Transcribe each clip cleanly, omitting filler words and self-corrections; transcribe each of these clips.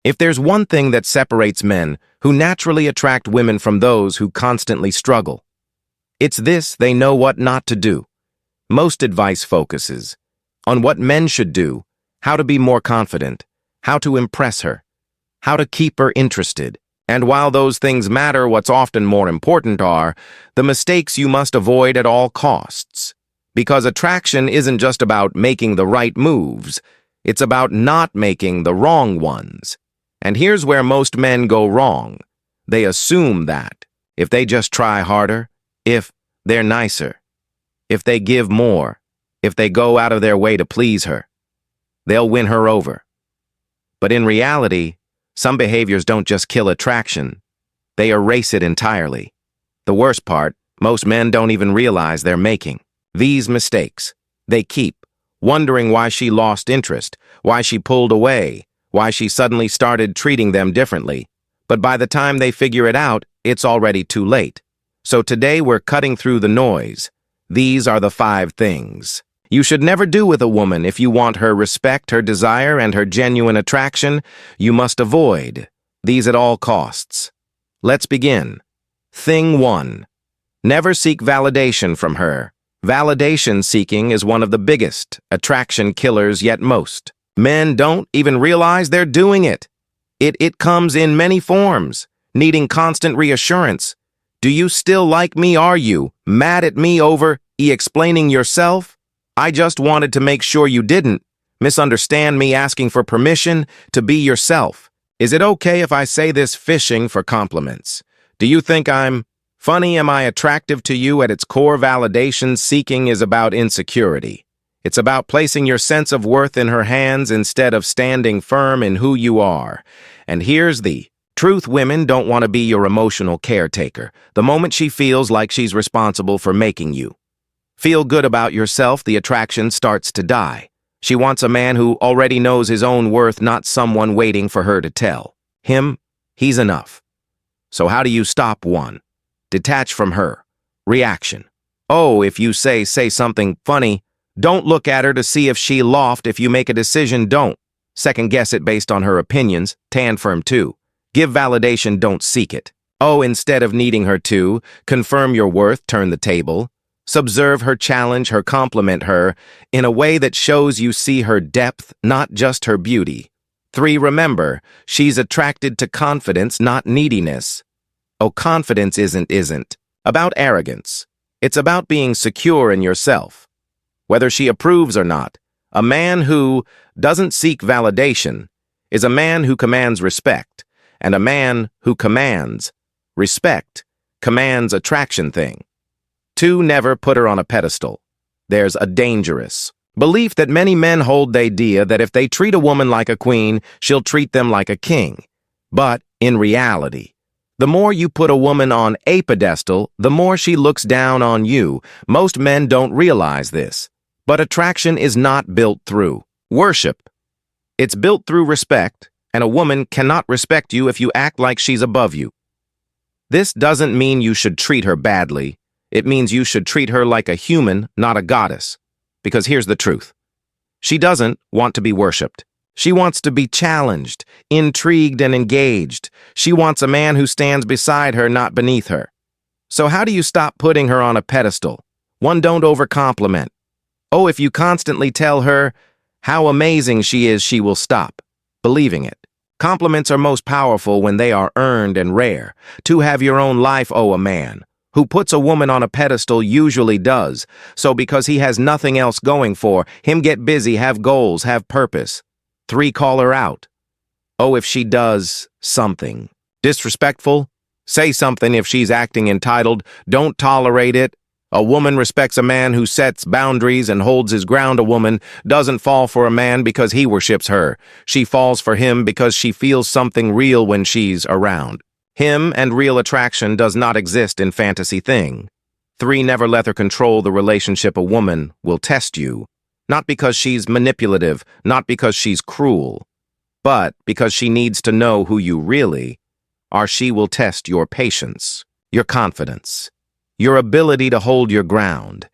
If there's one thing that separates men who naturally attract women from those who constantly struggle, it's this: they know what not to do. Most advice focuses on what men should do, how to be more confident, how to impress her, how to keep her interested. And while those things matter, what's often more important are the mistakes you must avoid at all costs. Because attraction isn't just about making the right moves, it's about not making the wrong ones. And here's where most men go wrong. They assume that if they just try harder, if they're nicer, if they give more, if they go out of their way to please her, they'll win her over. But in reality, some behaviors don't just kill attraction, they erase it entirely. The worst part, most men don't even realize they're making these mistakes. They keep wondering why she lost interest, why she pulled away, why she suddenly started treating them differently. But by the time they figure it out, it's already too late. So today we're cutting through the noise. These are the 5 things you should never do with a woman if you want her respect, her desire, and her genuine attraction. You must avoid these at all costs. Let's begin. Thing 1. Never seek validation from her. Validation seeking is one of the biggest attraction killers, yet most men don't even realize they're doing it. It comes in many forms, needing constant reassurance. Do you still like me? Are you mad at me over explaining yourself? I just wanted to make sure you didn't misunderstand me asking for permission to be yourself. Is it okay if I say this? Fishing for compliments. Do you think I'm funny? Am I attractive to you? At its core, validation seeking is about insecurity. It's about placing your sense of worth in her hands instead of standing firm in who you are. And here's the truth: women don't want to be your emotional caretaker. The moment she feels like she's responsible for making you feel good about yourself, the attraction starts to die. She wants a man who already knows his own worth, not someone waiting for her to tell him he's enough. So how do you stop? 1. Detach from her reaction. Oh, if you say something funny, don't look at her to see if she laughed. If you make a decision, don't second guess it based on her opinions. Stand firm. 2. Give validation, don't seek it. Oh, instead of needing her to confirm your worth, turn the table. Subserve her, challenge her, compliment her in a way that shows you see her depth, not just her beauty. 3. Remember, she's attracted to confidence, not neediness. Oh, confidence isn't about arrogance. It's about being secure in yourself. Whether she approves or not, a man who doesn't seek validation is a man who commands respect, and a man who commands respect commands attraction thing. 2. Never put her on a pedestal. There's a dangerous belief that many men hold, the idea that if they treat a woman like a queen, she'll treat them like a king. But in reality, the more you put a woman on a pedestal, the more she looks down on you. Most men don't realize this. But attraction is not built through worship. It's built through respect, and a woman cannot respect you if you act like she's above you. This doesn't mean you should treat her badly. It means you should treat her like a human, not a goddess. Because here's the truth. She doesn't want to be worshipped. She wants to be challenged, intrigued, and engaged. She wants a man who stands beside her, not beneath her. So how do you stop putting her on a pedestal? 1. Don't overcompliment. Oh, if you constantly tell her how amazing she is, she will stop believing it. Compliments are most powerful when they are earned and rare. 2. Have your own life. Oh, a man who puts a woman on a pedestal usually does so because he has nothing else going for him. Get busy, have goals, have purpose. 3. Call her out. Oh, if she does something disrespectful, say something. If she's acting entitled, don't tolerate it. A woman respects a man who sets boundaries and holds his ground. A woman doesn't fall for a man because he worships her. She falls for him because she feels something real when she's around him, and real attraction does not exist in fantasy thing. 3. Never let her control the relationship. A woman will test you, not because she's manipulative, not because she's cruel, but because she needs to know who you really are. She will test your patience, your confidence, your ability to hold your ground,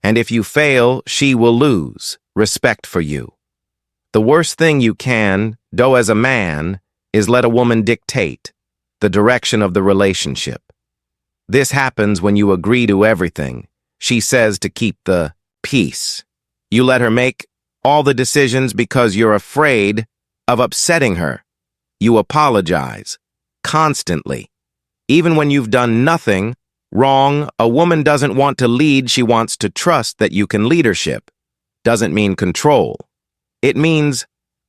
and if you fail, she will lose respect for you. The worst thing you can do as a man is let a woman dictate the direction of the relationship. This happens when you agree to everything she says to keep the peace. You let her make all the decisions because you're afraid of upsetting her. You apologize constantly. Even when you've done nothing wrong, a woman doesn't want to lead, she wants to trust that you can leadership. Doesn't mean control. It means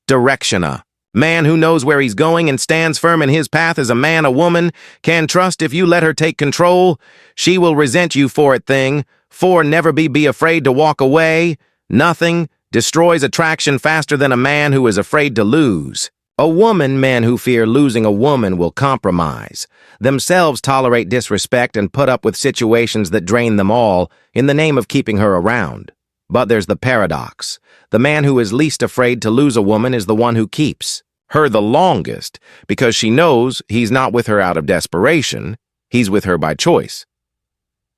direction. A man who knows where he's going and stands firm in his path is a man a woman can trust. If you let her take control, she will resent you for it. Thing 4. Never be afraid to walk away. Nothing destroys attraction faster than a man who is afraid to lose. A man who fear losing a woman will compromise themselves, tolerate disrespect, and put up with situations that drain them all in the name of keeping her around. But there's the paradox. The man who is least afraid to lose a woman is the one who keeps her the longest, because she knows he's not with her out of desperation, he's with her by choice.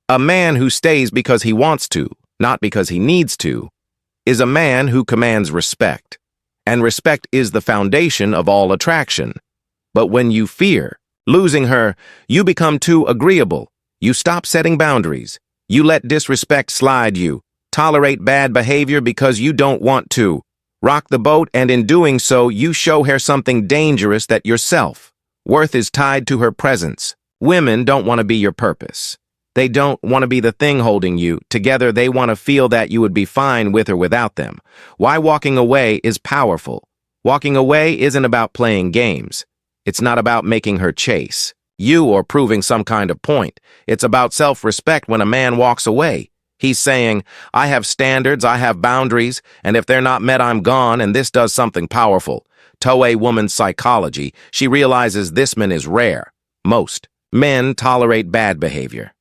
A man who stays because he wants to, not because he needs to, is a man who commands respect. And respect is the foundation of all attraction. But when you fear losing her, you become too agreeable. You stop setting boundaries. You let disrespect slide. You tolerate bad behavior because you don't want to rock the boat, and in doing so, you show her something dangerous, that your self-worth is tied to her presence. Women don't want to be your purpose. They don't want to be the thing holding you together. They want to feel that you would be fine with or without them. Why walking away is powerful. Walking away isn't about playing games. It's not about making her chase you or proving some kind of point. It's about self-respect. When a man walks away, he's saying, I have standards, I have boundaries, and if they're not met, I'm gone. And this does something powerful. To a woman's psychology, she realizes this man is rare. Most men tolerate bad behavior.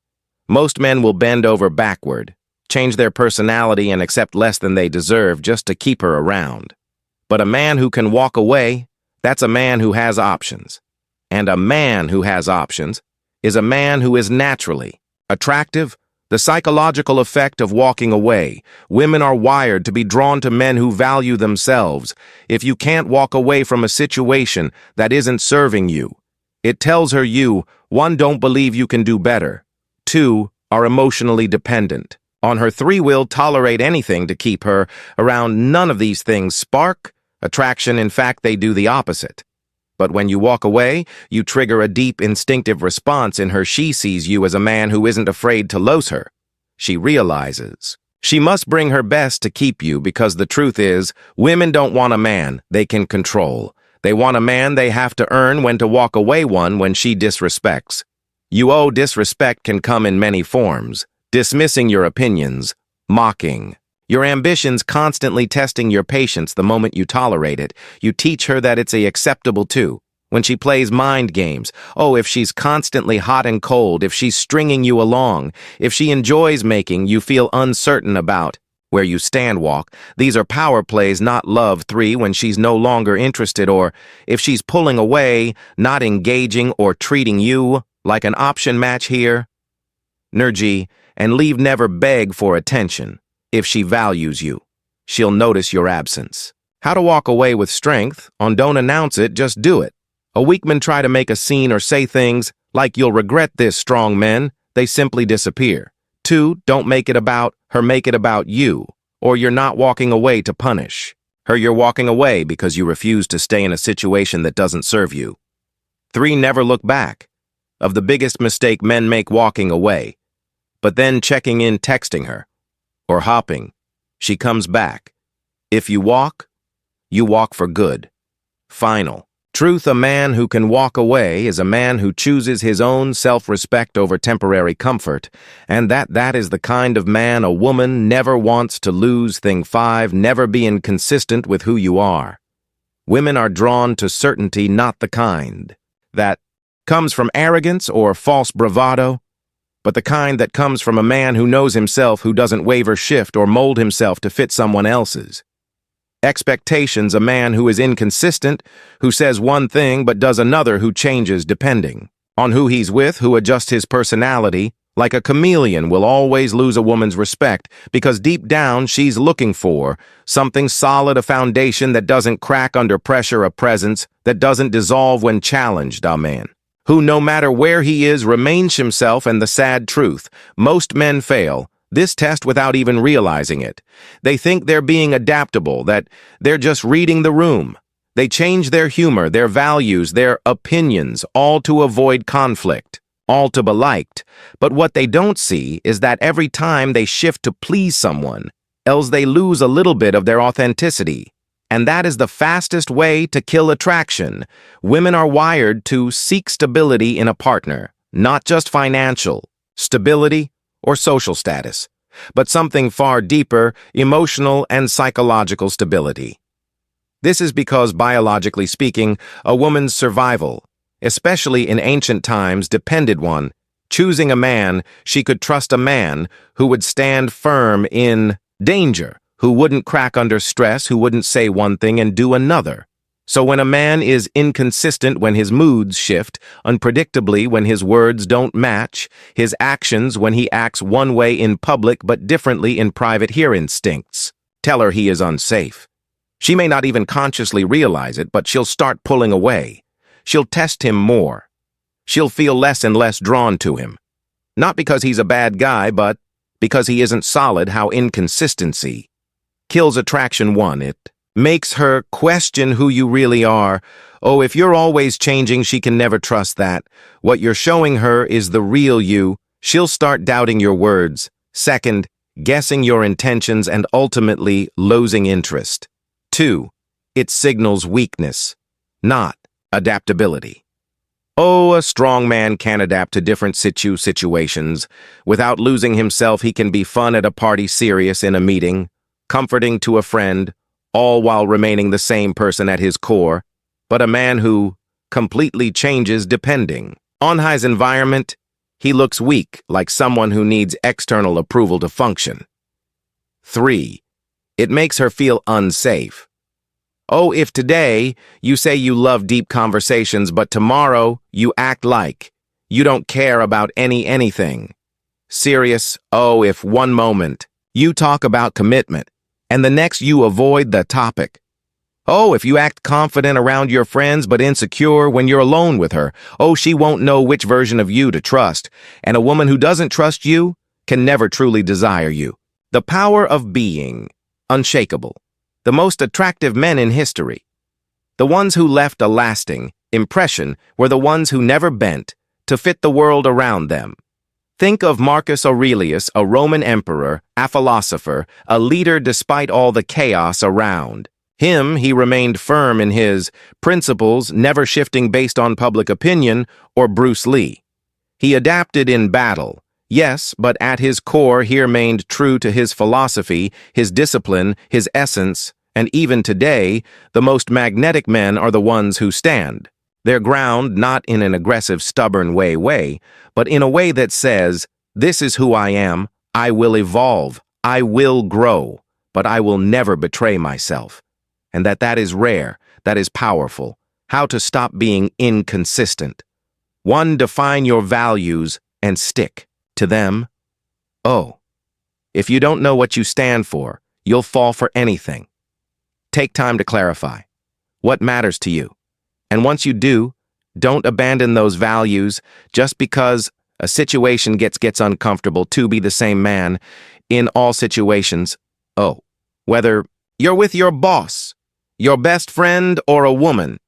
Most men will bend over backward, change their personality, and accept less than they deserve just to keep her around. But a man who can walk away, that's a man who has options. And a man who has options is a man who is naturally attractive. The psychological effect of walking away. Women are wired to be drawn to men who value themselves. If you can't walk away from a situation that isn't serving you, it tells her you, 1, don't believe you can do better. 2, are emotionally dependent on her. 3, will tolerate anything to keep her around. None of these things spark attraction. In fact, they do the opposite. But when you walk away, you trigger a deep instinctive response in her. She sees you as a man who isn't afraid to lose her. She realizes she must bring her best to keep you, because the truth is, women don't want a man they can control. They want a man they have to earn. When to walk away. 1, when she disrespects you. Disrespect can come in many forms. Dismissing your opinions, mocking your ambitions, constantly testing your patience. The moment you tolerate it, you teach her that it's acceptable too. When she plays mind games, if she's constantly hot and cold, if she's stringing you along, if she enjoys making you feel uncertain about where you stand. These are power plays, not love. 3, when she's no longer interested, or if she's pulling away, not engaging, or treating you like an option. Match here, energy, and leave. Never beg for attention. If she values you, she'll notice your absence. How to walk away with strength. Don't announce it, just do it. A weak man try to make a scene or say things like you'll regret this. Strong men, they simply disappear. 2, don't make it about her, make it about you. Or you're not walking away to punish her, you're walking away because you refuse to stay in a situation that doesn't serve you. 3, never look back. Of the biggest mistake men make, walking away, but then checking in, texting her, or hopping. She comes back. If you walk for good. Final truth. A man who can walk away is a man who chooses his own self-respect over temporary comfort, and that is the kind of man a woman never wants to lose. Thing 5, never be inconsistent with who you are. Women are drawn to certainty, not the kind that comes from arrogance or false bravado, but the kind that comes from a man who knows himself, who doesn't waver, shift, or mold himself to fit someone else's expectations. A man who is inconsistent, who says one thing but does another, who changes depending on who he's with, who adjusts his personality Like a chameleon will always lose a woman's respect because deep down she's looking for something solid, a foundation that doesn't crack under pressure, a presence that doesn't dissolve when challenged, a man who, no matter where he is, remains himself. And the sad truth, most men fail this test without even realizing it. They think they're being adaptable, that they're just reading the room. They change their humor, their values, their opinions, all to avoid conflict, all to be liked. But what they don't see is that every time they shift to please someone, else they lose a little bit of their authenticity. And that is the fastest way to kill attraction. Women are wired to seek stability in a partner, not just financial stability or social status, but something far deeper, emotional and psychological stability. This is because, biologically speaking, a woman's survival, especially in ancient times, depended on choosing a man she could trust, a man who would stand firm in danger, who wouldn't crack under stress, who wouldn't say one thing and do another. So when a man is inconsistent, when his moods shift unpredictably, when his words don't match his actions, when he acts one way in public but differently in private, her instincts tell her he is unsafe. She may not even consciously realize it, but she'll start pulling away. She'll test him more. She'll feel less and less drawn to him. Not because he's a bad guy, but because he isn't solid. How inconsistency kills attraction. One, it makes her question who you really are. Oh, if you're always changing, she can never trust that. What you're showing her is the real you. She'll start doubting your words. Second, guessing your intentions and ultimately losing interest. 2, it signals weakness, not adaptability. Oh, a strong man can adapt to different situations. Without losing himself, he can be fun at a party, serious in a meeting, comforting to a friend, all while remaining the same person at his core. But a man who completely changes depending on his environment, he looks weak, like someone who needs external approval to function. 3, it makes her feel unsafe. Oh, if today you say you love deep conversations, but tomorrow you act like you don't care about anything serious. Oh, if one moment you talk about commitment and the next you avoid the topic. Oh, if you act confident around your friends but insecure when you're alone with her. Oh, she won't know which version of you to trust. And a woman who doesn't trust you can never truly desire you. The power of being unshakable. The most attractive men in history, the ones who left a lasting impression, were the ones who never bent to fit the world around them. Think of Marcus Aurelius, a Roman emperor, a philosopher, a leader despite all the chaos around him. He remained firm in his principles, never shifting based on public opinion. Or Bruce Lee. He adapted in battle, yes, but at his core he remained true to his philosophy, his discipline, his essence. And even today, the most magnetic men are the ones who stand their ground, not in an aggressive, stubborn way, but in a way that says, this is who I am, I will evolve, I will grow, but I will never betray myself. And that is rare, that is powerful. How to stop being inconsistent. 1, define your values and stick to them. Oh, if you don't know what you stand for, you'll fall for anything. Take time to clarify what matters to you. And once you do, don't abandon those values just because a situation gets uncomfortable. To be the same man in all situations. Oh, whether you're with your boss, your best friend, or a woman,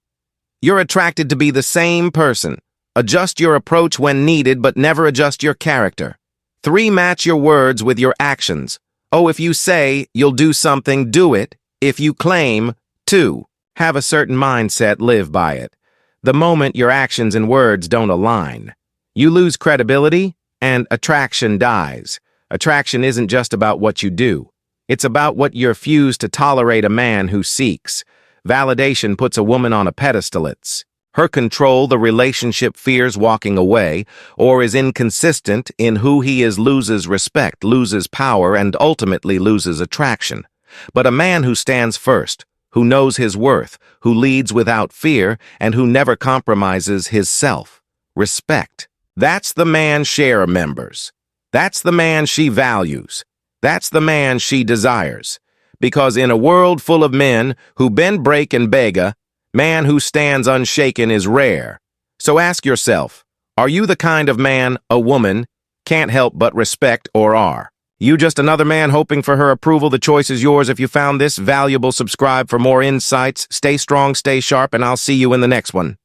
you're attracted to be the same person. Adjust your approach when needed, but never adjust your character. 3, match your words with your actions. Oh, if you say you'll do something, do it. If you claim to have a certain mindset, live by it. The moment your actions and words don't align, you lose credibility and attraction dies. Attraction isn't just about what you do. It's about what you refuse to tolerate. A man who seeks validation puts a woman on a pedestal. It's her control. The relationship fears walking away or is inconsistent in who he is, loses respect, loses power, and ultimately loses attraction. But a man who stands first, who knows his worth, who leads without fear, and who never compromises his self-respect, that's the man. Share members. That's the man she values. That's the man she desires. Because in a world full of men who bend, break, and beg, a man who stands unshaken is rare. So ask yourself, are you the kind of man a woman can't help but respect, or are you just another man hoping for her approval? The choice is yours. If you found this valuable, subscribe for more insights. Stay strong, stay sharp, and I'll see you in the next one.